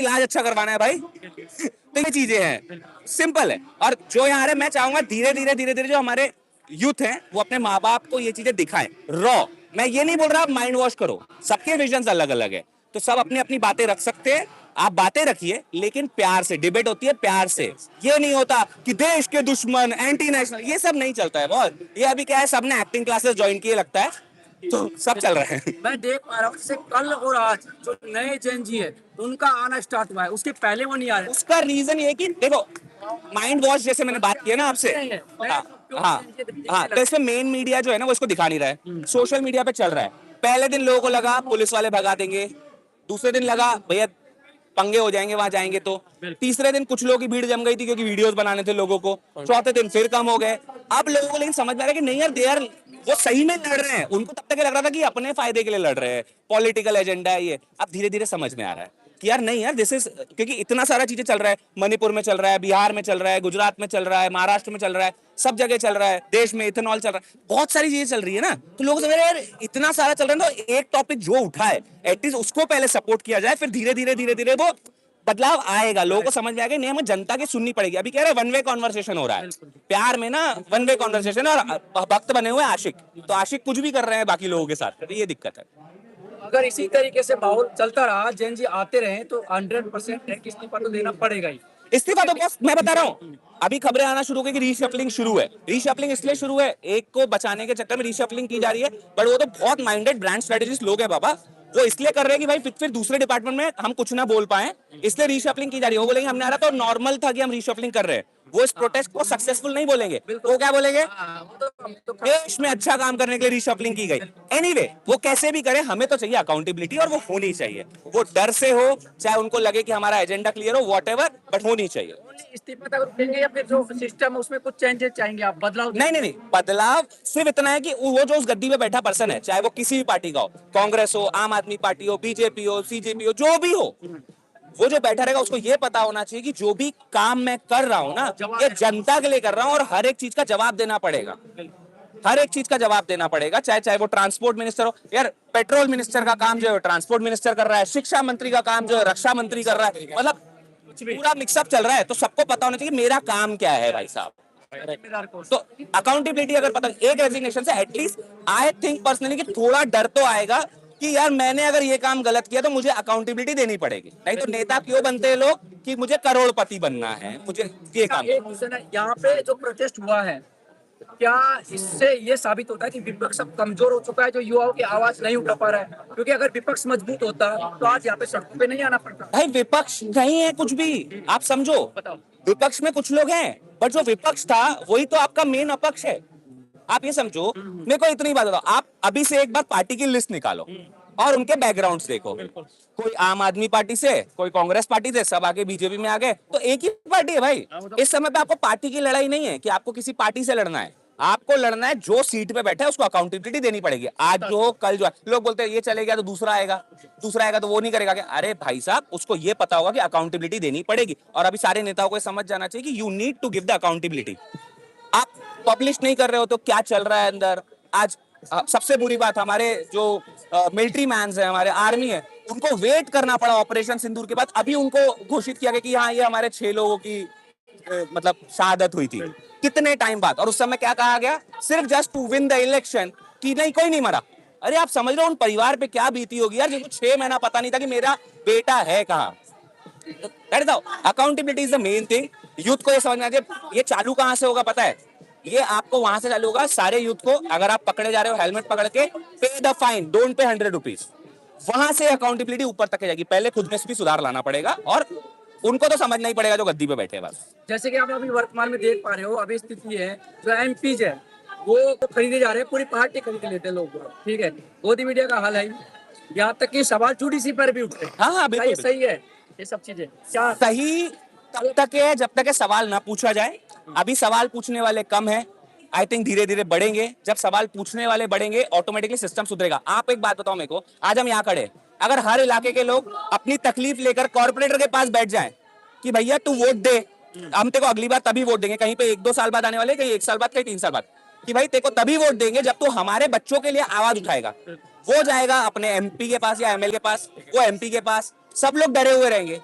इलाज अच्छा करवाना है भाई। तो ये चीजें हैं, सिंपल है। और जो यहाँ रहे, मैं चाहूंगा धीरे धीरे जो हमारे यूथ है वो अपने माँ बाप को ये चीजें दिखाएं रॉ। मैं ये नहीं बोल रहा आप माइंड वॉश करो, सबके विजन अलग अलग है, तो सब अपनी अपनी बातें रख सकते हैं। आप बातें रखिए लेकिन प्यार से, डिबेट होती है प्यार से। ये नहीं होता कि देश के दुश्मन, एंटी नेशनल, ये सब नहीं चलता है बहुत। ये अभी क्या है, सबने एक्टिंग क्लासेस ज्वाइन किए लगता है, तो सब चल रहा है। मैं देख पा रहा हूँ जैसे कल और आज जो नए जेन जी है उनका आना स्टार्ट हुआ है, उसके पहले वो नहीं आ रहे। उसका रीजन ये कि देखो, माइंड वॉश जैसे मैंने बात की है ना आपसे, हाँ हाँ हाँ, तो इसमें मेन मीडिया जो है ना वो इसको दिखा नहीं रहा है, सोशल मीडिया पे चल रहा है। पहले दिन लोगों को लगा पुलिस वाले भगा देंगे, दूसरे दिन लगा भैया पंगे हो जाएंगे वहां जाएंगे, तो तीसरे दिन कुछ लोगों की भीड़ जम गई थी क्योंकि वीडियोस बनाने थे लोगों को, चौथे दिन फिर कम हो गए। अब लोगों को लेकिन समझ में आ रहा है कि नहीं यार, दे आर, वो सही में लड़ रहे हैं। उनको तब तक लग रहा था कि अपने फायदे के लिए लड़ रहे हैं, पॉलिटिकल एजेंडा है ये। अब धीरे धीरे समझ में आ रहा है कि यार नहीं यार, दिस इज, क्योंकि इतना सारा चीजें चल रहा है, मणिपुर में चल रहा है, बिहार में चल रहा है, गुजरात में चल रहा है, महाराष्ट्र में चल रहा है, सब जगह चल रहा है, देश में इथेनॉल चल रहा है, बहुत सारी चीजें चल रही है ना। तो लोग समझ रहे हैं यार इतना सारा चल रहा है, तो एक टॉपिक जो उठा है एटलीस्ट उसको पहले सपोर्ट किया जाए, फिर धीरे धीरे वो बदलाव आएगा, लोगों को समझ में आएगा। नहीं, हमें जनता की सुननी पड़ेगी। अभी कह रहे वन वे कॉन्वर्सेशन हो रहा है, प्यार में ना वन वे कॉन्वर्सेशन, और भक्त बने हुए आशिक, तो आशिक कुछ भी कर रहे हैं बाकी लोगों के साथ, तो ये दिक्कत है। अगर इसी तरीके से माहौल चलता रहा, जेन जी आते रहे, तो 100% इस्तीफा तो देना पड़ेगा ही। इस्तीफा तो बस मैं बता रहा हूँ, अभी खबरें आना शुरू हो गई कि रीशफलिंग शुरू है। रीशफलिंग इसलिए शुरू है, एक को बचाने के चक्कर में रीशफलिंग की जा रही है, बट वो तो बहुत माइंडेड ब्रांड स्ट्रेटेजिस्ट लोग हैं बाबा। वो इसलिए कर रहे हैं कि भाई फिर दूसरे डिपार्टमेंट में हम कुछ ना बोल पाए, इसलिए रीशफलिंग की जा रही है। वो बोलेंगे हमने आ रहा तो नॉर्मल था कि हम रीशफलिंग कर रहे हैं, वो इस प्रोटेस्ट को सक्सेसफुल नहीं बोलेंगे। वो क्या बोलेंगे, देश में अच्छा काम करने के लिए रीशफलिंग की गई। एनीवे, वो कैसे भी करें, हमें तो चाहिए अकाउंटेबिलिटी, और वो होनी चाहिए। वो डर से हो, चाहे उनको लगे कि हमारा एजेंडा क्लियर हो, व्हाटएवर, बट होनी चाहिए। इस्तीफा तक देंगे या फिर जो सिस्टम है उसमें कुछ चेंजेस चाहेंगे आप, बदलाव? नहीं, बदलाव सिर्फ इतना है कि वो जो उस गद्दी पे बैठा पर्सन है, चाहे वो किसी भी पार्टी का हो, कांग्रेस हो, आम आदमी पार्टी हो, बीजेपी हो, सीजेपी हो, जो भी हो, वो जो बैठा रहेगा उसको ये पता होना चाहिए कि जो भी काम मैं कर रहा हूँ ना, ये जनता के लिए कर रहा हूँ, और हर एक चीज का जवाब देना पड़ेगा। हर एक चीज का जवाब देना पड़ेगा, चाहे चाहे वो ट्रांसपोर्ट मिनिस्टर हो। यार पेट्रोल मिनिस्टर का काम जो है ट्रांसपोर्ट मिनिस्टर कर रहा है, शिक्षा मंत्री का काम जो है रक्षा मंत्री कर रहा है, मतलब पूरा मिक्सअप चल रहा है। तो सबको पता होना चाहिए मेरा काम क्या है भाई साहब। तो अकाउंटेबिलिटी अगर पता, एक रेजिग्नेशन से एटलीस्ट आई थिंक पर्सनली कि थोड़ा डर तो आएगा कि यार मैंने अगर ये काम गलत किया तो मुझे अकाउंटेबिलिटी देनी पड़ेगी। नहीं तो नेता क्यों बनते हैं लोग, कि मुझे करोड़पति बनना है, मुझे ये काम। यहाँ पे जो प्रोटेस्ट हुआ है, क्या इससे ये साबित होता है कि विपक्ष अब कमजोर हो चुका है, जो युवाओं की आवाज नहीं उठा पा रहा है? क्योंकि अगर विपक्ष मजबूत होता तो आज यहाँ पे सड़कों पे नहीं आना पड़ता। भाई विपक्ष नहीं है कुछ भी, आप समझो, विपक्ष में कुछ लोग हैं, बट जो विपक्ष था वही तो आपका मेन अपक्ष है। आप ये समझो, मेरे को इतनी बात बताओ, आप अभी से एक बार पार्टी की लिस्ट निकालो और उनके बैकग्राउंड्स देखो। कोई आम आदमी पार्टी से, कोई कांग्रेस पार्टी से, सब आगे बीजेपी में आ गए, तो एक ही पार्टी है भाई। इस समय पे आपको पार्टी की लड़ाई नहीं है कि आपको किसी पार्टी से लड़ना है, आपको लड़ना है जो सीट पे बैठा है उसको अकाउंटेबिलिटी देनी पड़ेगी। आज जो हो कल जो है, लोग बोलते हैं ये चले गया तो दूसरा आएगा, दूसरा आएगा तो वो नहीं करेगा क्या? अरे भाई साहब, उसको ये पता होगा कि अकाउंटेबिलिटी देनी पड़ेगी। और अभी सारे नेताओं को समझ जाना चाहिए कि you need to give the accountability. आप पब्लिश नहीं कर रहे हो तो क्या चल रहा है अंदर। आज सबसे बुरी बात, हमारे जो मिलिट्री मैन है, हमारे आर्मी है, उनको वेट करना पड़ा ऑपरेशन सिंदूर के बाद, अभी उनको घोषित किया गया कि हाँ ये हमारे 6 लोगों की मतलब शहादत हुई थी, कितने टाइम बाद। और उस समय क्या कहा गया, सिर्फ just to win the election, कि नहीं कोई नहीं मरा। अरे आप समझ रहे हो उन परिवार पे क्या बीती होगी यार, जिनको 6 महीना पता नहीं था कि मेरा बेटा है कहाँ। Accountability is the main thing. Youth को ये समझना चाहिए, ये चालू कहां से होगा पता है, ये आपको वहां से चालू होगा। सारे यूथ को, अगर आप पकड़े जा रहे हो हेलमेट पकड़ के, पे the fine, don't pay 100 rupees. वहां से अकाउंटेबिलिटी ऊपर तक जाएगी। पहले खुद में भी सुधार लाना पड़ेगा, और उनको तो समझना ही पड़ेगा जो गद्दी पे बैठे हैं बस। जैसे कि आप अभी वर्तमान में देख पा रहे हो, अभी स्थिति है जो एमपीज है वो खरीदे जा रहे हैं, पूरी पार्टी खरीद लेते हैं लोग, ठीक है। मोदी मीडिया का हाल है, यहाँ तक कि सवाल जुडिशरी पर भी उठते हैं। हाँ क्या ये सही है? ये सब चीजें क्या सही तब तक है जब तक सवाल ना पूछा जाए। अभी सवाल पूछने वाले कम है, आई थिंक धीरे धीरे बढ़ेंगे। जब सवाल पूछने वाले बढ़ेंगे ऑटोमेटिकली सिस्टम सुधरेगा। आप एक बात बताओ मेरे को, आज हम यहाँ खड़े, अगर हर इलाके के लोग अपनी तकलीफ लेकर कॉर्पोरेटर के पास बैठ जाएं कि भैया तू वोट दे, हम तेको अगली बार तभी वोट देंगे, कहीं पे 1-2 साल बाद आने वाले, कहीं 1 साल बाद, कहीं 3 साल बाद, कि भाई तेको तभी वोट देंगे जब तू हमारे बच्चों के लिए आवाज उठाएगा। वो जाएगा अपने एमपी के पास या एमएलए के पास, वो एमपी के पास, सब लोग डरे हुए रहेंगे।